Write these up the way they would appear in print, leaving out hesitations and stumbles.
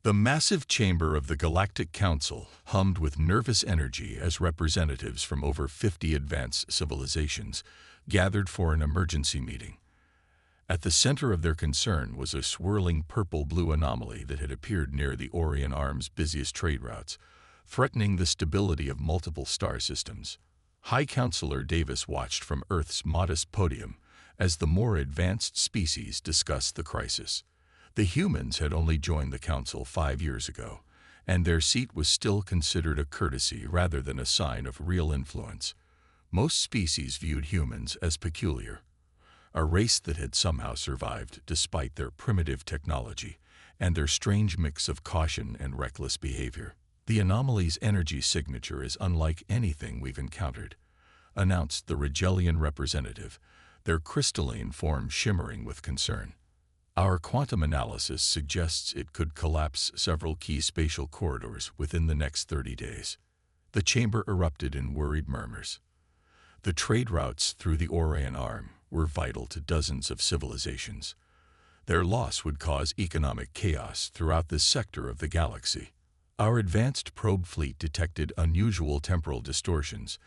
The massive chamber of the Galactic Council hummed with nervous energy as representatives from over 50 advanced civilizations gathered for an emergency meeting. At the center of their concern was a swirling purple-blue anomaly that had appeared near the Orion Arm's busiest trade routes, threatening the stability of multiple star systems. High Counselor Davis watched from Earth's modest podium as the more advanced species discussed the crisis. The humans had only joined the Council 5 years ago, and their seat was still considered a courtesy rather than a sign of real influence. Most species viewed humans as peculiar, a race that had somehow survived despite their primitive technology and their strange mix of caution and reckless behavior. "The anomaly's energy signature is unlike anything we've encountered," announced the Rigelian representative, their crystalline form shimmering with concern. "Our quantum analysis suggests it could collapse several key spatial corridors within the next 30 days. The chamber erupted in worried murmurs. The trade routes through the Orion Arm were vital to dozens of civilizations. Their loss would cause economic chaos throughout this sector of the galaxy. Our advanced probe fleet detected unusual temporal distortions,"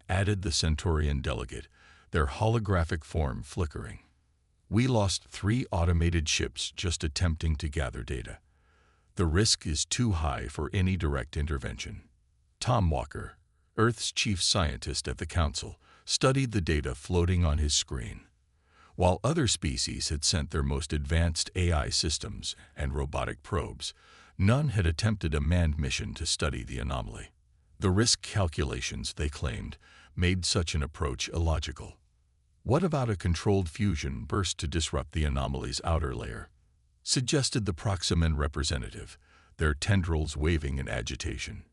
added the Centaurian delegate, their holographic form flickering. "We lost 3 automated ships just attempting to gather data. The risk is too high for any direct intervention." Tom Walker, Earth's chief scientist at the Council, studied the data floating on his screen. While other species had sent their most advanced AI systems and robotic probes, none had attempted a manned mission to study the anomaly. The risk calculations, they claimed, made such an approach illogical. "What about a controlled fusion burst to disrupt the anomaly's outer layer?" suggested the Proximan representative, their tendrils waving in agitation.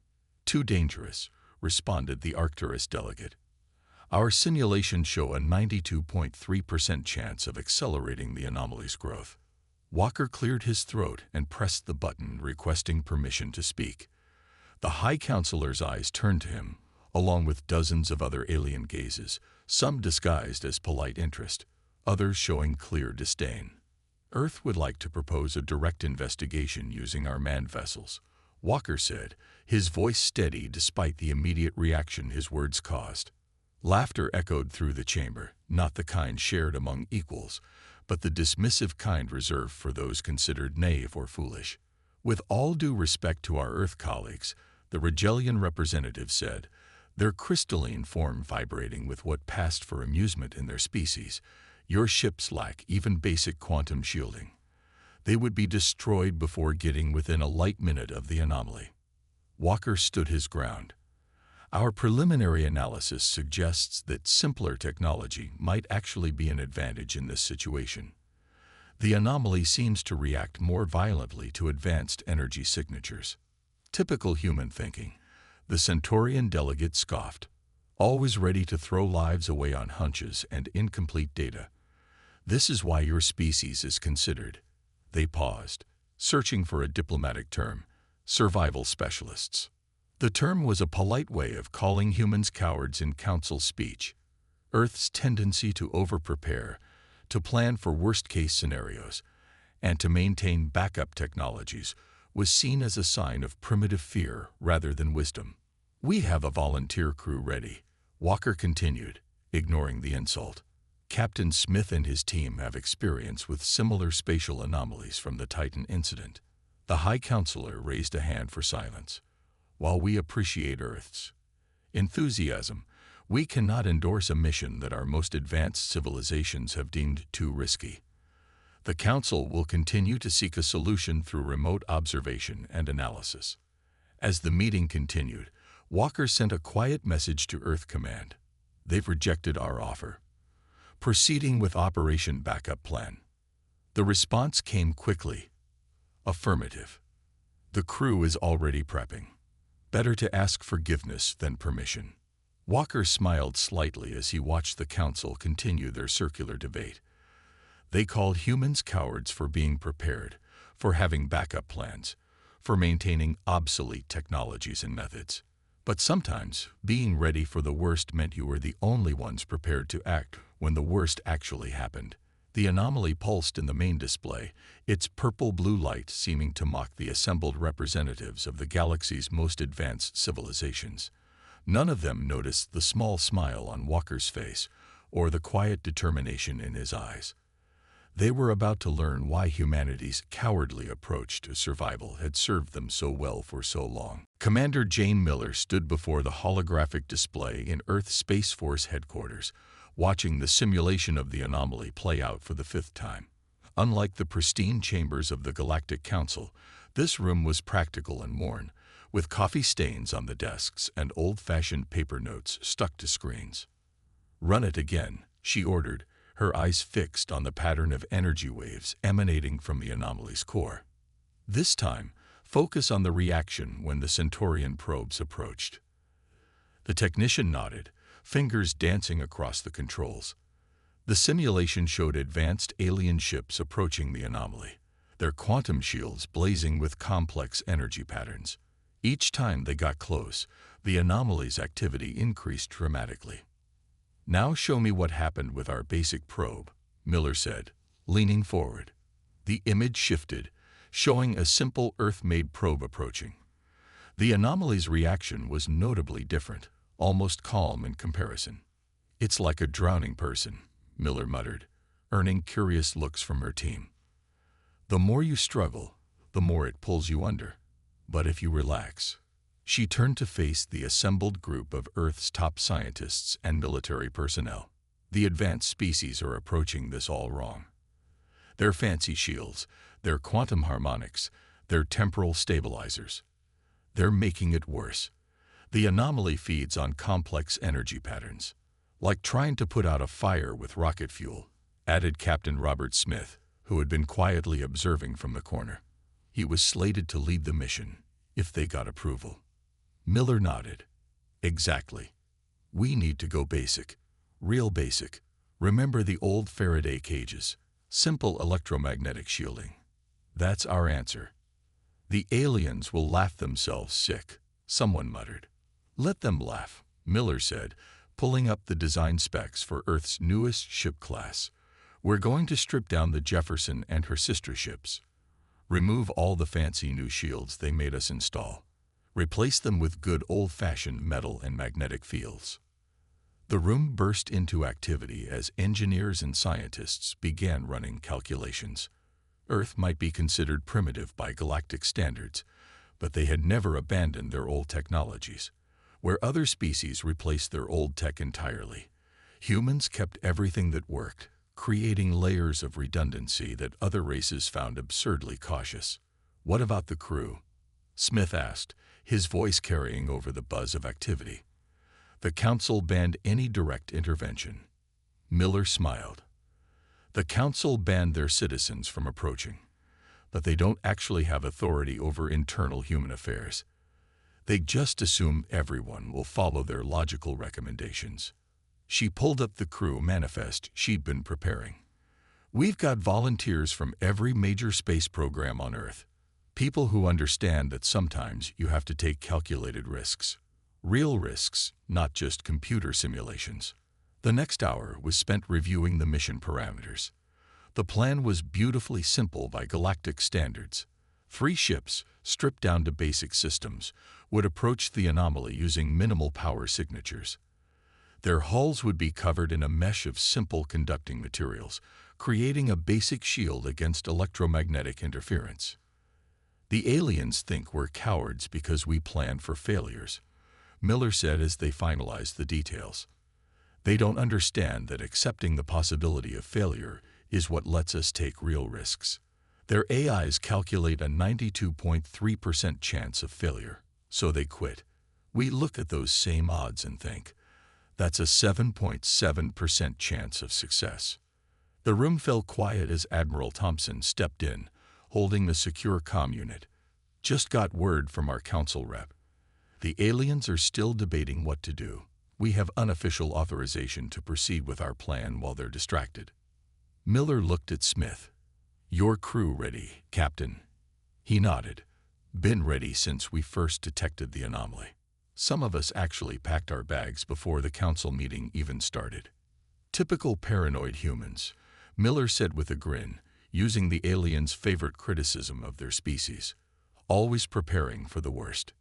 "Too dangerous," responded the Arcturus delegate. "Our simulations show a 92.3% chance of accelerating the anomaly's growth." Walker cleared his throat and pressed the button requesting permission to speak. The High Counselor's eyes turned to him, along with dozens of other alien gazes, some disguised as polite interest, others showing clear disdain. "Earth would like to propose a direct investigation using our manned vessels," Walker said, his voice steady despite the immediate reaction his words caused. Laughter echoed through the chamber, not the kind shared among equals, but the dismissive kind reserved for those considered naive or foolish. "With all due respect to our Earth colleagues," the Rigelian representative said, their crystalline form vibrating with what passed for amusement in their species, "your ships lack even basic quantum shielding. They would be destroyed before getting within a light minute of the anomaly." Walker stood his ground. "Our preliminary analysis suggests that simpler technology might actually be an advantage in this situation. The anomaly seems to react more violently to advanced energy signatures." "Typical human thinking," the Centaurian delegate scoffed, "always ready to throw lives away on hunches and incomplete data. This is why your species is considered," they paused, searching for a diplomatic term, "survival specialists." The term was a polite way of calling humans cowards in Council speech. Earth's tendency to over-prepare, to plan for worst-case scenarios, and to maintain backup technologies was seen as a sign of primitive fear rather than wisdom. "We have a volunteer crew ready," Walker continued, ignoring the insult. "Captain Smith and his team have experience with similar spatial anomalies from the Titan incident." The High Counselor raised a hand for silence. "While we appreciate Earth's enthusiasm, we cannot endorse a mission that our most advanced civilizations have deemed too risky. The Council will continue to seek a solution through remote observation and analysis." As the meeting continued, Walker sent a quiet message to Earth Command. "They've rejected our offer. Proceeding with Operation Backup Plan." The response came quickly. "Affirmative. The crew is already prepping. Better to ask forgiveness than permission." Walker smiled slightly as he watched the Council continue their circular debate. They called humans cowards for being prepared, for having backup plans, for maintaining obsolete technologies and methods. But sometimes, being ready for the worst meant you were the only ones prepared to act when the worst actually happened. The anomaly pulsed in the main display, its purple-blue light seeming to mock the assembled representatives of the galaxy's most advanced civilizations. None of them noticed the small smile on Walker's face or the quiet determination in his eyes. They were about to learn why humanity's cowardly approach to survival had served them so well for so long. Commander Jane Miller stood before the holographic display in Earth Space Force headquarters, watching the simulation of the anomaly play out for the 5th time. Unlike the pristine chambers of the Galactic Council, this room was practical and worn, with coffee stains on the desks and old-fashioned paper notes stuck to screens. "Run it again," she ordered, her eyes fixed on the pattern of energy waves emanating from the anomaly's core. This time, focus on the reaction when the Centaurian probes approached. The technician nodded, fingers dancing across the controls. The simulation showed advanced alien ships approaching the anomaly, their quantum shields blazing with complex energy patterns. Each time they got close, the anomaly's activity increased dramatically. "Now show me what happened with our basic probe," Miller said, leaning forward. The image shifted, showing a simple Earth-made probe approaching. The anomaly's reaction was notably different, almost calm in comparison. "It's like a drowning person," Miller muttered, earning curious looks from her team. "The more you struggle, the more it pulls you under. But if you relax..." She turned to face the assembled group of Earth's top scientists and military personnel. "The advanced species are approaching this all wrong. Their fancy shields, their quantum harmonics, their temporal stabilizers. They're making it worse. The anomaly feeds on complex energy patterns. Like trying to put out a fire with rocket fuel," added Captain Robert Smith, who had been quietly observing from the corner. He was slated to lead the mission, if they got approval. Miller nodded. "Exactly. We need to go basic. Real basic. Remember the old Faraday cages? Simple electromagnetic shielding. That's our answer." "The aliens will laugh themselves sick," someone muttered. "Let them laugh," Miller said, pulling up the design specs for Earth's newest ship class. "We're going to strip down the Jefferson and her sister ships. Remove all the fancy new shields they made us install. Replace them with good old-fashioned metal and magnetic fields." The room burst into activity as engineers and scientists began running calculations. Earth might be considered primitive by galactic standards, but they had never abandoned their old technologies. Where other species replaced their old tech entirely, humans kept everything that worked, creating layers of redundancy that other races found absurdly cautious. "What about the crew?" Smith asked, his voice carrying over the buzz of activity. "The Council banned any direct intervention." Miller smiled. "The Council banned their citizens from approaching, but they don't actually have authority over internal human affairs. They just assume everyone will follow their logical recommendations." She pulled up the crew manifest she'd been preparing. "We've got volunteers from every major space program on Earth. People who understand that sometimes you have to take calculated risks. Real risks, not just computer simulations." The next hour was spent reviewing the mission parameters. The plan was beautifully simple by galactic standards. 3 ships, stripped down to basic systems, would approach the anomaly using minimal power signatures. Their hulls would be covered in a mesh of simple conducting materials, creating a basic shield against electromagnetic interference. "The aliens think we're cowards because we plan for failures," Miller said as they finalized the details. "They don't understand that accepting the possibility of failure is what lets us take real risks. Their AIs calculate a 92.3% chance of failure, so they quit. We look at those same odds and think, that's a 7.7% chance of success." The room fell quiet as Admiral Thompson stepped in, holding the secure comm unit. "Just got word from our council rep. The aliens are still debating what to do. We have unofficial authorization to proceed with our plan while they're distracted." Miller looked at Smith. "Your crew ready, Captain?" He nodded. "Been ready since we first detected the anomaly. Some of us actually packed our bags before the council meeting even started." Typical paranoid humans, Miller said with a grin, using the aliens' favorite criticism of their species, always preparing for the worst.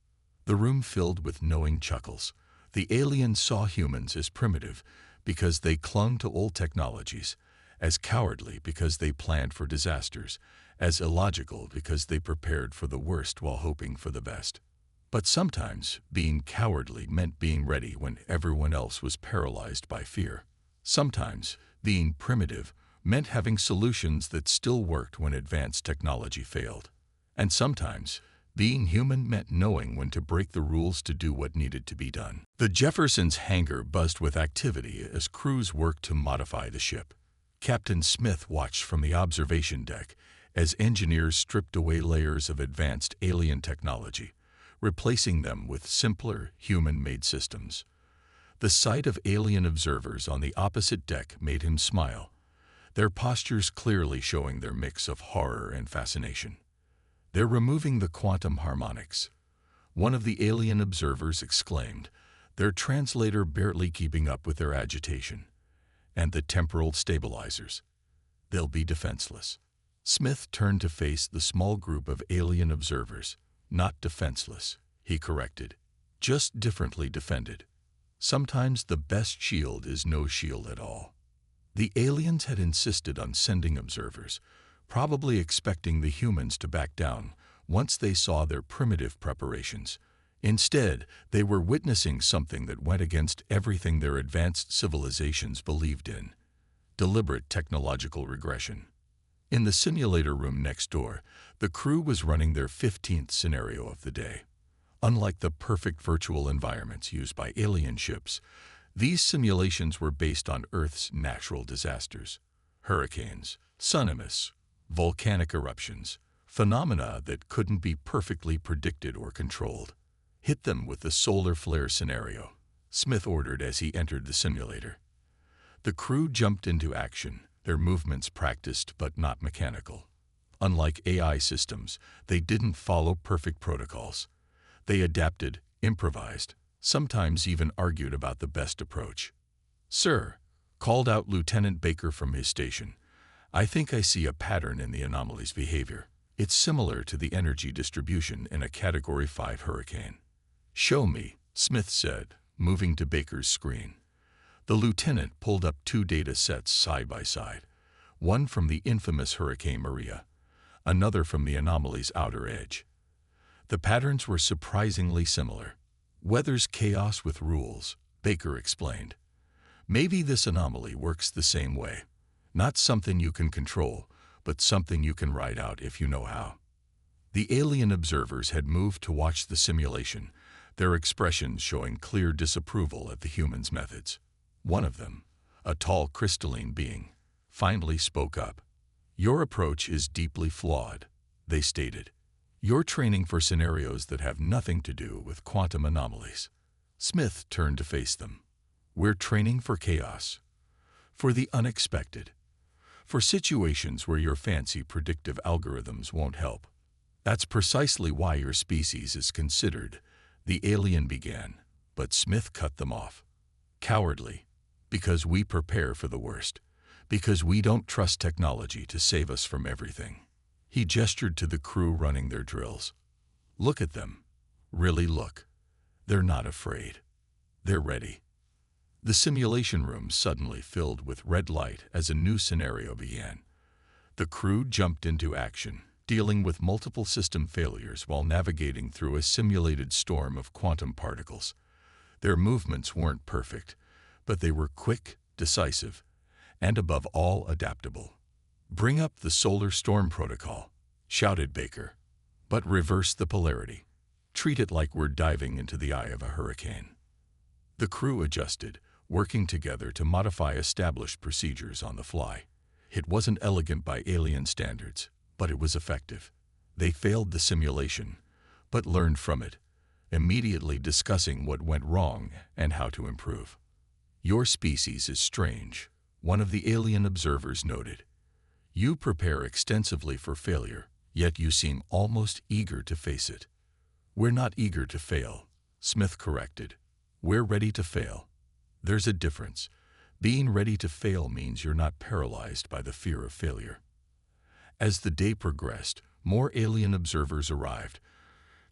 The room filled with knowing chuckles. The aliens saw humans as primitive because they clung to old technologies, as cowardly because they planned for disasters, as illogical because they prepared for the worst while hoping for the best. But sometimes being cowardly meant being ready when everyone else was paralyzed by fear. Sometimes being primitive meant having solutions that still worked when advanced technology failed. And sometimes being human meant knowing when to break the rules to do what needed to be done. The Jefferson's hangar buzzed with activity as crews worked to modify the ship. Captain Smith watched from the observation deck as engineers stripped away layers of advanced alien technology, replacing them with simpler, human-made systems. The sight of alien observers on the opposite deck made him smile, their postures clearly showing their mix of horror and fascination. "They're removing the quantum harmonics," one of the alien observers exclaimed, their translator barely keeping up with their agitation. "And the temporal stabilizers. They'll be defenseless." Smith turned to face the small group of alien observers. "Not defenseless," he corrected, "just differently defended. Sometimes the best shield is no shield at all." The aliens had insisted on sending observers, probably expecting the humans to back down once they saw their primitive preparations. Instead, they were witnessing something that went against everything their advanced civilizations believed in: deliberate technological regression. In the simulator room next door, the crew was running their 15th scenario of the day. Unlike the perfect virtual environments used by alien ships, these simulations were based on Earth's natural disasters: hurricanes, tsunamis, volcanic eruptions, phenomena that couldn't be perfectly predicted or controlled. "Hit them with the solar flare scenario," Smith ordered as he entered the simulator. The crew jumped into action, their movements practiced but not mechanical. Unlike AI systems, they didn't follow perfect protocols. They adapted, improvised, sometimes even argued about the best approach. "Sir," called out Lieutenant Baker from his station, "I think I see a pattern in the anomaly's behavior. It's similar to the energy distribution in a Category 5 hurricane." "Show me," Smith said, moving to Baker's screen. The lieutenant pulled up two data sets side by side, one from the infamous Hurricane Maria, another from the anomaly's outer edge. The patterns were surprisingly similar. "Weather's chaos with rules," Baker explained. "Maybe this anomaly works the same way. Not something you can control, but something you can ride out if you know how." The alien observers had moved to watch the simulation, their expressions showing clear disapproval at the humans' methods. One of them, a tall crystalline being, finally spoke up. "Your approach is deeply flawed," they stated. "You're training for scenarios that have nothing to do with quantum anomalies." Smith turned to face them. "We're training for chaos, for the unexpected, for situations where your fancy predictive algorithms won't help. That's precisely why your species is considered," the alien began, but Smith cut them off. "Cowardly, because we prepare for the worst, because we don't trust technology to save us from everything." He gestured to the crew running their drills. "Look at them. Really look. They're not afraid. They're ready." The simulation room suddenly filled with red light as a new scenario began. The crew jumped into action, dealing with multiple system failures while navigating through a simulated storm of quantum particles. Their movements weren't perfect, but they were quick, decisive, and above all adaptable. "Bring up the solar storm protocol," shouted Baker, "but reverse the polarity. Treat it like we're diving into the eye of a hurricane." The crew adjusted, working together to modify established procedures on the fly. It wasn't elegant by alien standards, but it was effective. They failed the simulation, but learned from it, immediately discussing what went wrong and how to improve. "Your species is strange," one of the alien observers noted. "You prepare extensively for failure, yet you seem almost eager to face it." "We're not eager to fail," Smith corrected. "We're ready to fail. There's a difference. Being ready to fail means you're not paralyzed by the fear of failure. As the day progressed, more alien observers arrived,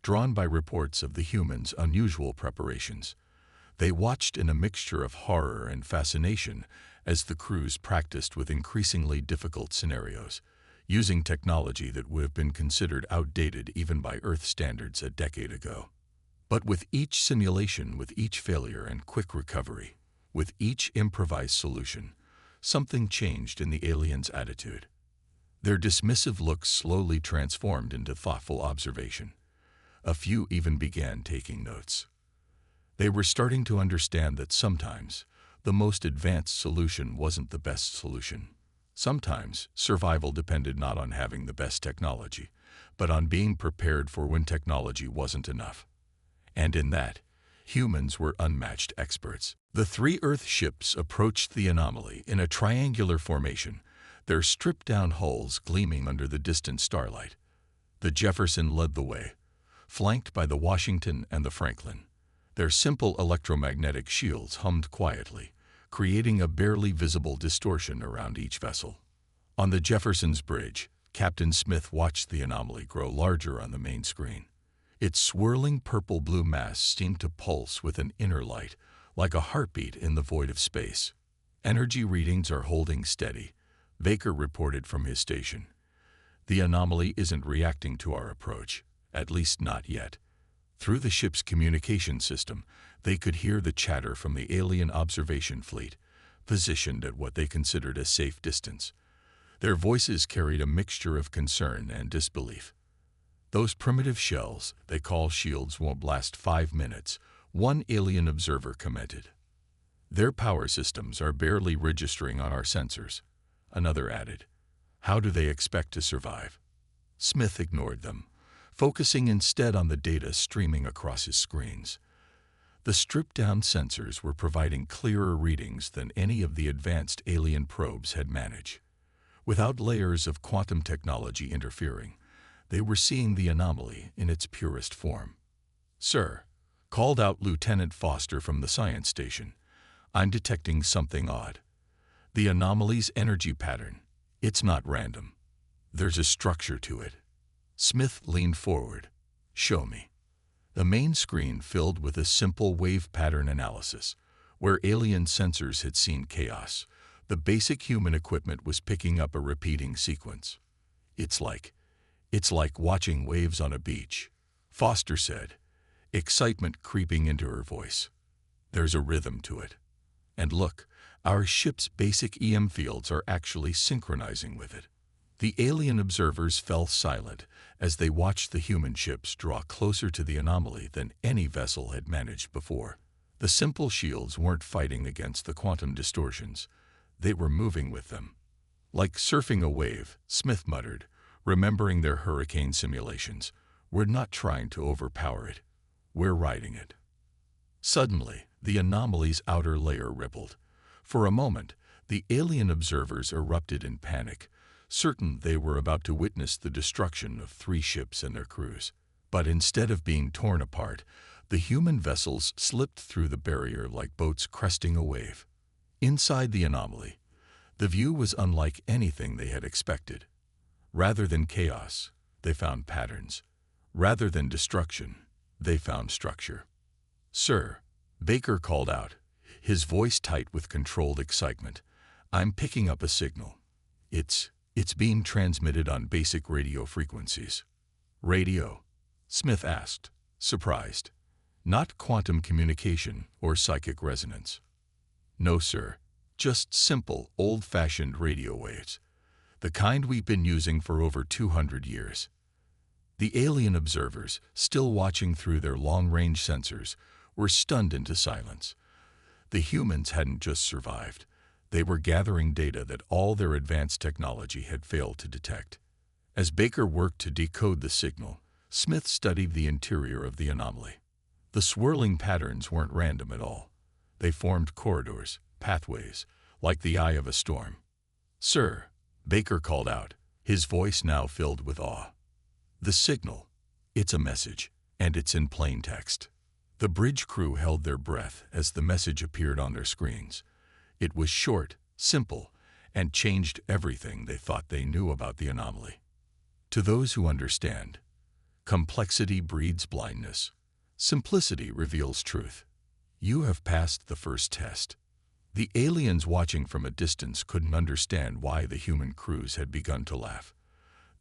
drawn by reports of the humans' unusual preparations. They watched in a mixture of horror and fascination as the crews practiced with increasingly difficult scenarios, using technology that would have been considered outdated even by Earth standards a decade ago. But with each simulation, with each failure and quick recovery, with each improvised solution, something changed in the aliens' attitude. Their dismissive looks slowly transformed into thoughtful observation. A few even began taking notes. They were starting to understand that sometimes the most advanced solution wasn't the best solution. Sometimes survival depended not on having the best technology, but on being prepared for when technology wasn't enough. And in that, humans were unmatched experts. The 3 Earth ships approached the anomaly in a triangular formation, their stripped-down hulls gleaming under the distant starlight. The Jefferson led the way, flanked by the Washington and the Franklin. Their simple electromagnetic shields hummed quietly, creating a barely visible distortion around each vessel. On the Jefferson's bridge, Captain Smith watched the anomaly grow larger on the main screen. Its swirling purple-blue mass seemed to pulse with an inner light, like a heartbeat in the void of space. Energy readings are holding steady, Baker reported from his station. The anomaly isn't reacting to our approach, at least not yet. Through the ship's communication system, they could hear the chatter from the alien observation fleet, positioned at what they considered a safe distance. Their voices carried a mixture of concern and disbelief. "Those primitive shells they call shields won't last 5 minutes," one alien observer commented. "Their power systems are barely registering on our sensors," another added. "How do they expect to survive?" Smith ignored them, focusing instead on the data streaming across his screens. The stripped-down sensors were providing clearer readings than any of the advanced alien probes had managed. Without layers of quantum technology interfering, they were seeing the anomaly in its purest form. "Sir," called out Lieutenant Foster from the science station, "I'm detecting something odd. The anomaly's energy pattern, it's not random. There's a structure to it." Smith leaned forward. "Show me." The main screen filled with a simple wave pattern analysis. Where alien sensors had seen chaos, the basic human equipment was picking up a repeating sequence. It's like watching waves on a beach," Foster said, excitement creeping into her voice. "There's a rhythm to it. And look, our ship's basic EM fields are actually synchronizing with it." The alien observers fell silent as they watched the human ships draw closer to the anomaly than any vessel had managed before. The simple shields weren't fighting against the quantum distortions. They were moving with them. "Like surfing a wave," Smith muttered, remembering their hurricane simulations. "We're not trying to overpower it. We're riding it." Suddenly, the anomaly's outer layer rippled. For a moment, the alien observers erupted in panic, certain they were about to witness the destruction of 3 ships and their crews. But instead of being torn apart, the human vessels slipped through the barrier like boats cresting a wave. Inside the anomaly, the view was unlike anything they had expected. Rather than chaos, they found patterns. Rather than destruction, they found structure. "Sir," Baker called out, his voice tight with controlled excitement, "I'm picking up a signal. It's being transmitted on basic radio frequencies." "Radio?" Smith asked, surprised. "Not quantum communication or psychic resonance?" "No, sir. Just simple, old-fashioned radio waves. The kind we've been using for over 200 years." The alien observers, still watching through their long-range sensors, were stunned into silence. The humans hadn't just survived. They were gathering data that all their advanced technology had failed to detect. As Baker worked to decode the signal, Smith studied the interior of the anomaly. The swirling patterns weren't random at all. They formed corridors, pathways, like the eye of a storm. "Sir," Baker called out, his voice now filled with awe. "The signal. It's a message, and it's in plain text." The bridge crew held their breath as the message appeared on their screens. It was short, simple, and changed everything they thought they knew about the anomaly. To those who understand, complexity breeds blindness. Simplicity reveals truth. You have passed the first test. The aliens watching from a distance couldn't understand why the human crews had begun to laugh.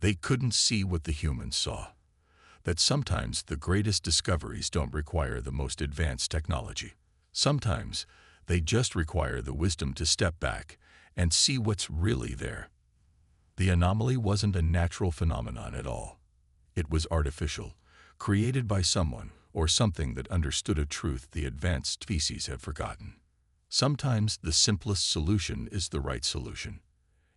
They couldn't see what the humans saw. That sometimes the greatest discoveries don't require the most advanced technology. Sometimes they just require the wisdom to step back and see what's really there. The anomaly wasn't a natural phenomenon at all. It was artificial, created by someone or something that understood a truth the advanced species have forgotten. Sometimes the simplest solution is the right solution.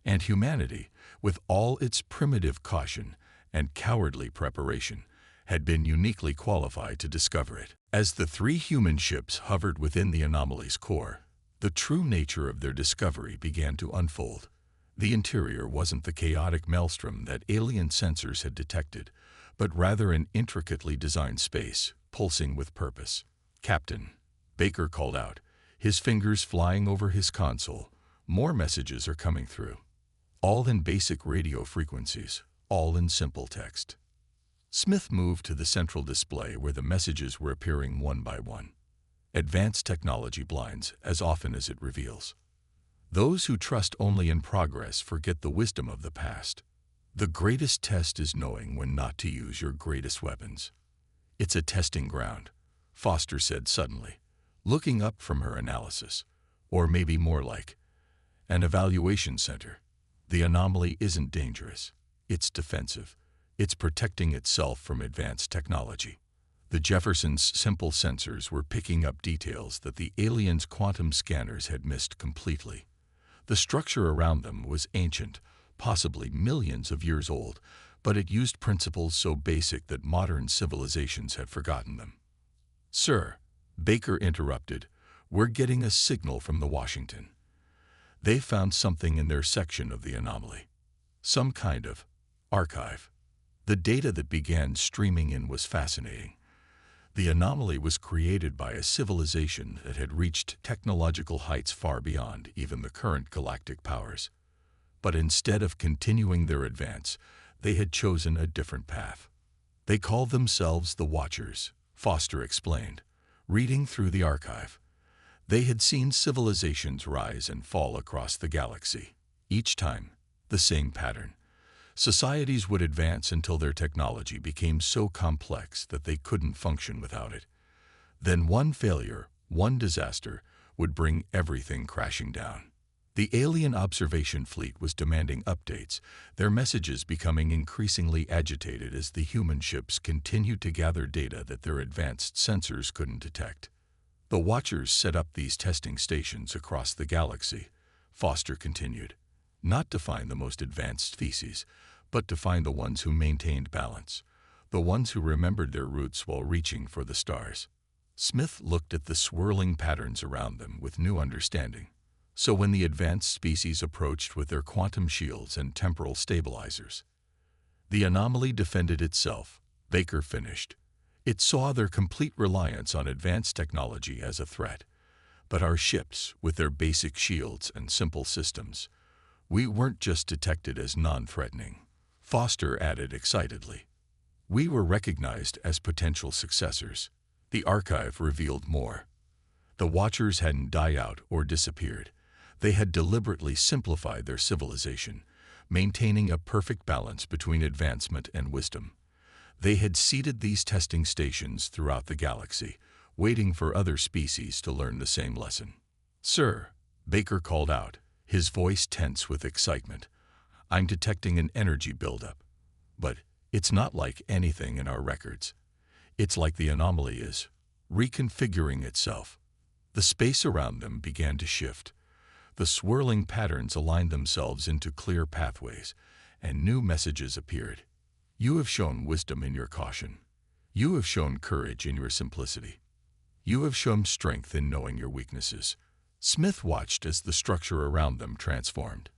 And humanity, with all its primitive caution and cowardly preparation, had been uniquely qualified to discover it. As the three human ships hovered within the anomaly's core, the true nature of their discovery began to unfold. The interior wasn't the chaotic maelstrom that alien sensors had detected, but rather an intricately designed space, pulsing with purpose. "Captain," Baker called out, his fingers flying over his console. "More messages are coming through. All in basic radio frequencies, all in simple text." Smith moved to the central display where the messages were appearing one by one. Advanced technology blinds as often as it reveals. Those who trust only in progress forget the wisdom of the past. The greatest test is knowing when not to use your greatest weapons. "It's a testing ground," Foster said suddenly, looking up from her analysis. "Or maybe more like an evaluation center. The anomaly isn't dangerous. It's defensive. It's protecting itself from advanced technology." The Jefferson's simple sensors were picking up details that the aliens' quantum scanners had missed completely. The structure around them was ancient, possibly millions of years old, but it used principles so basic that modern civilizations had forgotten them. "Sir," Baker interrupted, "we're getting a signal from the Washington. They found something in their section of the anomaly. Some kind of archive." The data that began streaming in was fascinating. The anomaly was created by a civilization that had reached technological heights far beyond even the current galactic powers. But instead of continuing their advance, they had chosen a different path. "They called themselves the Watchers," Foster explained, reading through the archive. They had seen civilizations rise and fall across the galaxy. Each time, the same pattern. Societies would advance until their technology became so complex that they couldn't function without it. Then one failure, one disaster, would bring everything crashing down. The alien observation fleet was demanding updates, their messages becoming increasingly agitated as the human ships continued to gather data that their advanced sensors couldn't detect. "The Watchers set up these testing stations across the galaxy," Foster continued, "not to find the most advanced species, but to find the ones who maintained balance, the ones who remembered their roots while reaching for the stars." Smith looked at the swirling patterns around them with new understanding. So when the advanced species approached with their quantum shields and temporal stabilizers, the anomaly defended itself, Baker finished. It saw their complete reliance on advanced technology as a threat. But our ships, with their basic shields and simple systems, we weren't just detected as non-threatening, Foster added excitedly. We were recognized as potential successors. The archive revealed more. The Watchers hadn't died out or disappeared. They had deliberately simplified their civilization, maintaining a perfect balance between advancement and wisdom. They had seeded these testing stations throughout the galaxy, waiting for other species to learn the same lesson. "Sir," Baker called out, his voice tense with excitement, "I'm detecting an energy buildup. But it's not like anything in our records. It's like the anomaly is reconfiguring itself." The space around them began to shift. The swirling patterns aligned themselves into clear pathways, and new messages appeared. "You have shown wisdom in your caution. You have shown courage in your simplicity. You have shown strength in knowing your weaknesses." Smith watched as the structure around them transformed.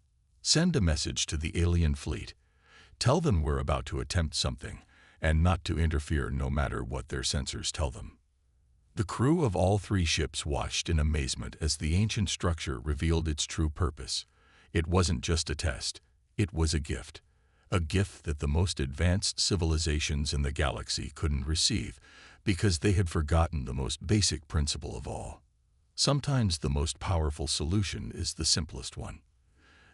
"Send a message to the alien fleet. Tell them we're about to attempt something, and not to interfere no matter what their sensors tell them." The crew of all three ships watched in amazement as the ancient structure revealed its true purpose. It wasn't just a test, it was a gift. A gift that the most advanced civilizations in the galaxy couldn't receive because they had forgotten the most basic principle of all. Sometimes the most powerful solution is the simplest one.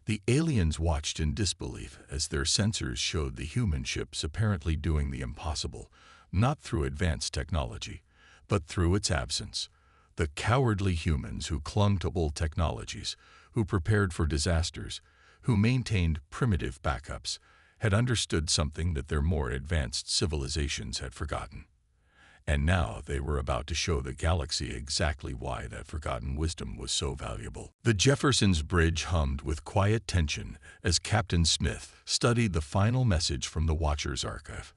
The aliens watched in disbelief as their sensors showed the human ships apparently doing the impossible, not through advanced technology, but through its absence. The cowardly humans who clung to old technologies, who prepared for disasters, who maintained primitive backups, had understood something that their more advanced civilizations had forgotten. And now they were about to show the galaxy exactly why that forgotten wisdom was so valuable. The Jefferson's bridge hummed with quiet tension as Captain Smith studied the final message from the Watcher's archive.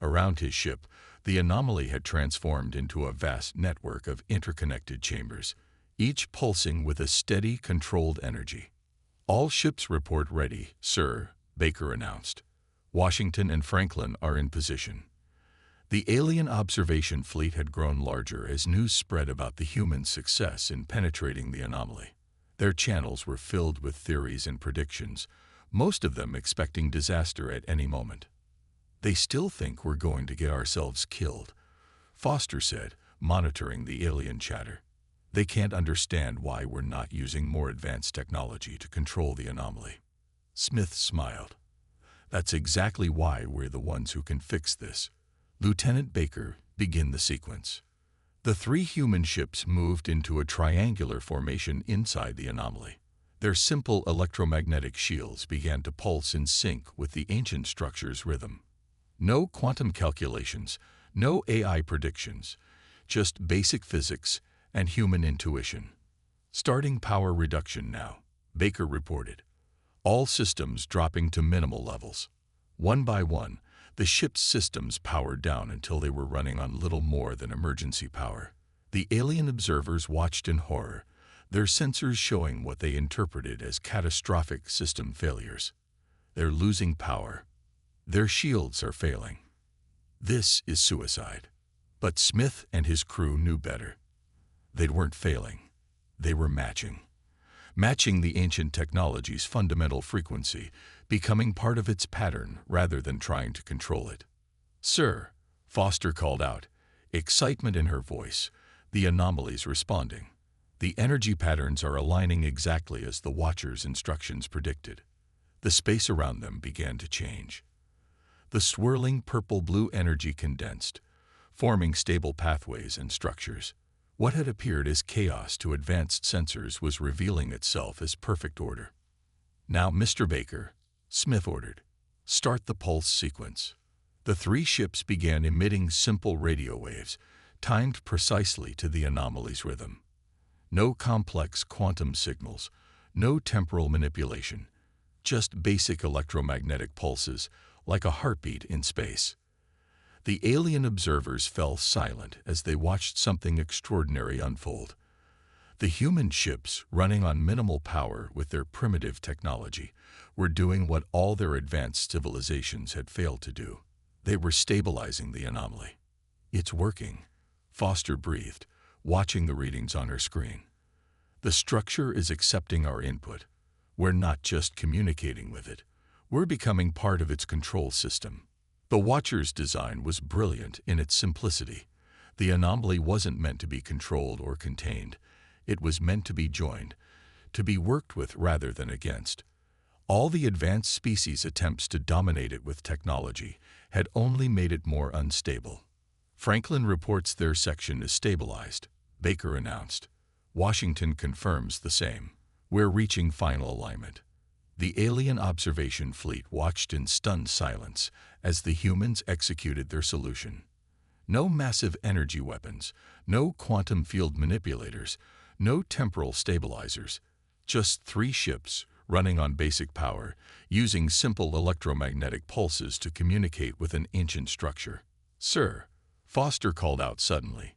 Around his ship, the anomaly had transformed into a vast network of interconnected chambers, each pulsing with a steady, controlled energy. "All ships report ready, sir," Baker announced. "Washington and Franklin are in position." The alien observation fleet had grown larger as news spread about the humans' success in penetrating the anomaly. Their channels were filled with theories and predictions, most of them expecting disaster at any moment. "They still think we're going to get ourselves killed," Foster said, monitoring the alien chatter. "They can't understand why we're not using more advanced technology to control the anomaly." Smith smiled. "That's exactly why we're the ones who can fix this. Lieutenant Baker, begin the sequence." The three human ships moved into a triangular formation inside the anomaly. Their simple electromagnetic shields began to pulse in sync with the ancient structure's rhythm. No quantum calculations, no AI predictions, just basic physics and human intuition. "Starting power reduction now," Baker reported. "All systems dropping to minimal levels." One by one, the ship's systems powered down until they were running on little more than emergency power. The alien observers watched in horror, their sensors showing what they interpreted as catastrophic system failures. "They're losing power. Their shields are failing. This is suicide." But Smith and his crew knew better. They weren't failing. They were matching the ancient technology's fundamental frequency, becoming part of its pattern rather than trying to control it. "Sir," Foster called out, excitement in her voice, "the anomaly's responding. The energy patterns are aligning exactly as the Watcher's instructions predicted." The space around them began to change. The swirling purple-blue energy condensed, forming stable pathways and structures. What had appeared as chaos to advanced sensors was revealing itself as perfect order. "Now, Mr. Baker," Smith ordered, "start the pulse sequence." The three ships began emitting simple radio waves, timed precisely to the anomaly's rhythm. No complex quantum signals, no temporal manipulation, just basic electromagnetic pulses like a heartbeat in space. The alien observers fell silent as they watched something extraordinary unfold. The human ships, running on minimal power with their primitive technology, were doing what all their advanced civilizations had failed to do. They were stabilizing the anomaly. "It's working," Foster breathed, watching the readings on her screen. "The structure is accepting our input. We're not just communicating with it. We're becoming part of its control system." The Watcher's design was brilliant in its simplicity. The anomaly wasn't meant to be controlled or contained. It was meant to be joined, to be worked with rather than against. All the advanced species' attempts to dominate it with technology had only made it more unstable. "Franklin reports their section is stabilized," Baker announced. "Washington confirms the same. We're reaching final alignment." The alien observation fleet watched in stunned silence as the humans executed their solution. No massive energy weapons, no quantum field manipulators, no temporal stabilizers, just three ships running on basic power, using simple electromagnetic pulses to communicate with an ancient structure. "Sir," Foster called out suddenly,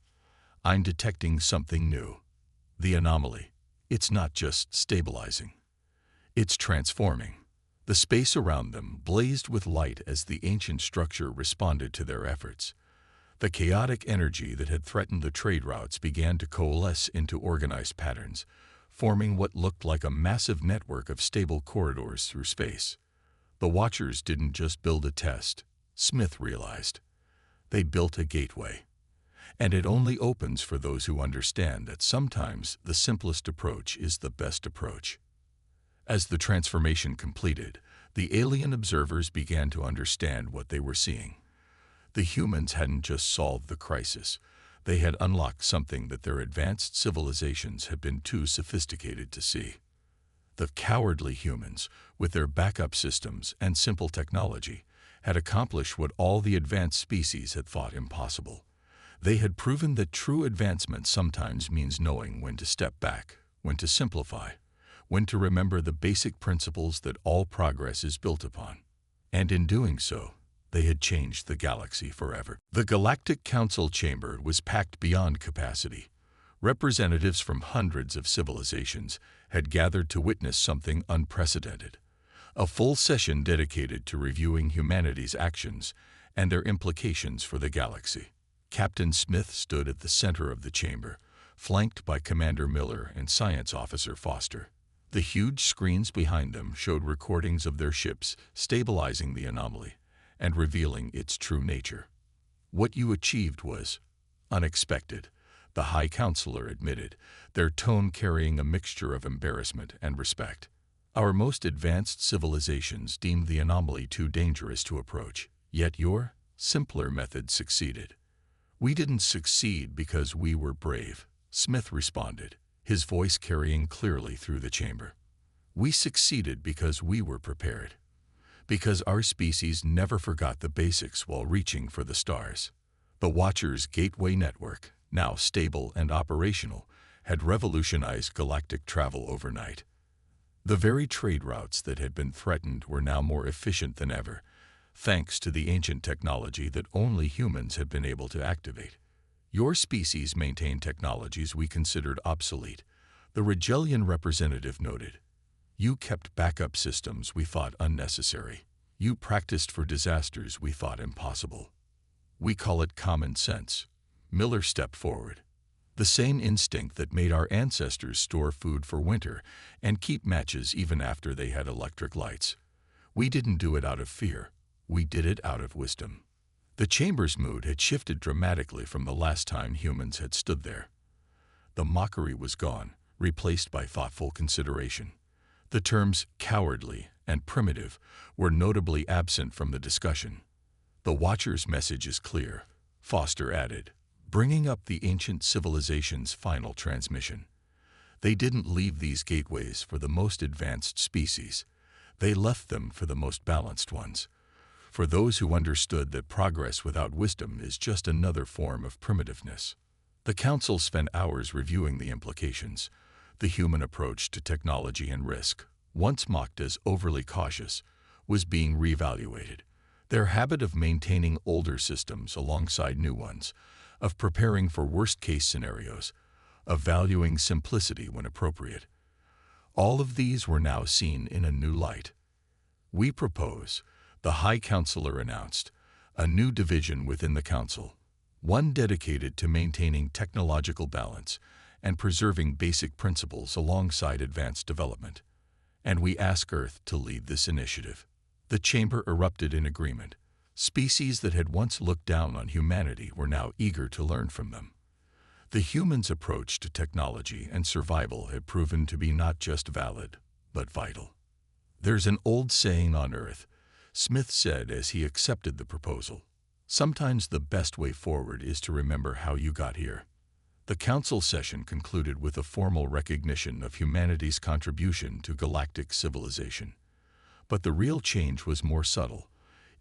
"I'm detecting something new. The anomaly. It's not just stabilizing. It's transforming." The space around them blazed with light as the ancient structure responded to their efforts. The chaotic energy that had threatened the trade routes began to coalesce into organized patterns, forming what looked like a massive network of stable corridors through space. The Watchers didn't just build a test, Smith realized. They built a gateway. And it only opens for those who understand that sometimes the simplest approach is the best approach. As the transformation completed, the alien observers began to understand what they were seeing. The humans hadn't just solved the crisis. They had unlocked something that their advanced civilizations had been too sophisticated to see. The cowardly humans, with their backup systems and simple technology, had accomplished what all the advanced species had thought impossible. They had proven that true advancement sometimes means knowing when to step back, when to simplify, when to remember the basic principles that all progress is built upon. And in doing so, they had changed the galaxy forever. The Galactic Council chamber was packed beyond capacity. Representatives from hundreds of civilizations had gathered to witness something unprecedented. A full session dedicated to reviewing humanity's actions and their implications for the galaxy. Captain Smith stood at the center of the chamber, flanked by Commander Miller and Science Officer Foster. The huge screens behind them showed recordings of their ships stabilizing the anomaly and revealing its true nature. What you achieved was unexpected, the High Counselor admitted, their tone carrying a mixture of embarrassment and respect. Our most advanced civilizations deemed the anomaly too dangerous to approach, yet your simpler method succeeded. We didn't succeed because we were brave, Smith responded, his voice carrying clearly through the chamber. We succeeded because we were prepared. Because our species never forgot the basics while reaching for the stars. The Watchers' Gateway Network, now stable and operational, had revolutionized galactic travel overnight. The very trade routes that had been threatened were now more efficient than ever, thanks to the ancient technology that only humans had been able to activate. Your species maintained technologies we considered obsolete, the Rigelian representative noted. You kept backup systems we thought unnecessary. You practiced for disasters we thought impossible. We call it common sense. Miller stepped forward. The same instinct that made our ancestors store food for winter and keep matches even after they had electric lights. We didn't do it out of fear. We did it out of wisdom. The chamber's mood had shifted dramatically from the last time humans had stood there. The mockery was gone, replaced by thoughtful consideration. The terms cowardly and primitive were notably absent from the discussion. The Watcher's message is clear, Foster added, bringing up the ancient civilization's final transmission. They didn't leave these gateways for the most advanced species. They left them for the most balanced ones, for those who understood that progress without wisdom is just another form of primitiveness. The Council spent hours reviewing the implications. The human approach to technology and risk, once mocked as overly cautious, was being reevaluated. Their habit of maintaining older systems alongside new ones, of preparing for worst-case scenarios, of valuing simplicity when appropriate. All of these were now seen in a new light. We propose, the High Counselor announced, a new division within the Council, one dedicated to maintaining technological balance and preserving basic principles alongside advanced development. And we ask Earth to lead this initiative. The chamber erupted in agreement. Species that had once looked down on humanity were now eager to learn from them. The humans' approach to technology and survival had proven to be not just valid, but vital. There's an old saying on Earth, Smith said as he accepted the proposal. Sometimes the best way forward is to remember how you got here. The Council session concluded with a formal recognition of humanity's contribution to galactic civilization. But the real change was more subtle.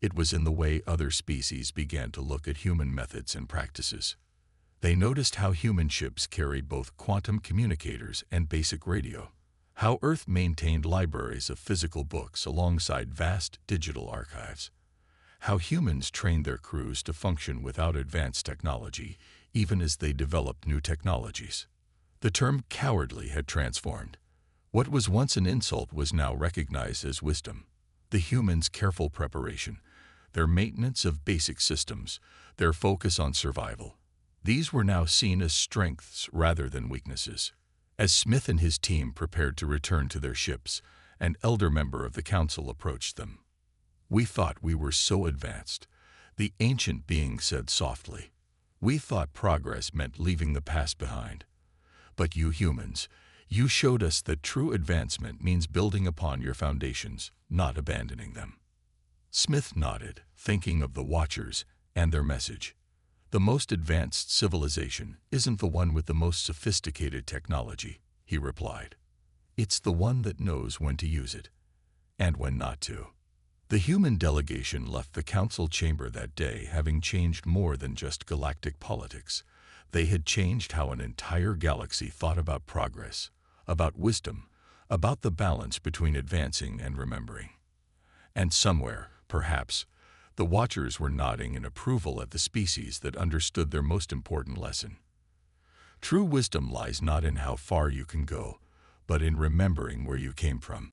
It was in the way other species began to look at human methods and practices. They noticed how human ships carried both quantum communicators and basic radio, how Earth maintained libraries of physical books alongside vast digital archives, how humans trained their crews to function without advanced technology, even as they developed new technologies. The term cowardly had transformed. What was once an insult was now recognized as wisdom. The humans' careful preparation, their maintenance of basic systems, their focus on survival. These were now seen as strengths rather than weaknesses. As Smith and his team prepared to return to their ships, an elder member of the council approached them. "We thought we were so advanced," the ancient being said softly. "We thought progress meant leaving the past behind. But you humans, you showed us that true advancement means building upon your foundations, not abandoning them." Smith nodded, thinking of the Watchers and their message. "The most advanced civilization isn't the one with the most sophisticated technology," he replied. "It's the one that knows when to use it, and when not to." The human delegation left the council chamber that day having changed more than just galactic politics. They had changed how an entire galaxy thought about progress, about wisdom, about the balance between advancing and remembering. And somewhere, perhaps, the Watchers were nodding in approval at the species that understood their most important lesson. True wisdom lies not in how far you can go, but in remembering where you came from.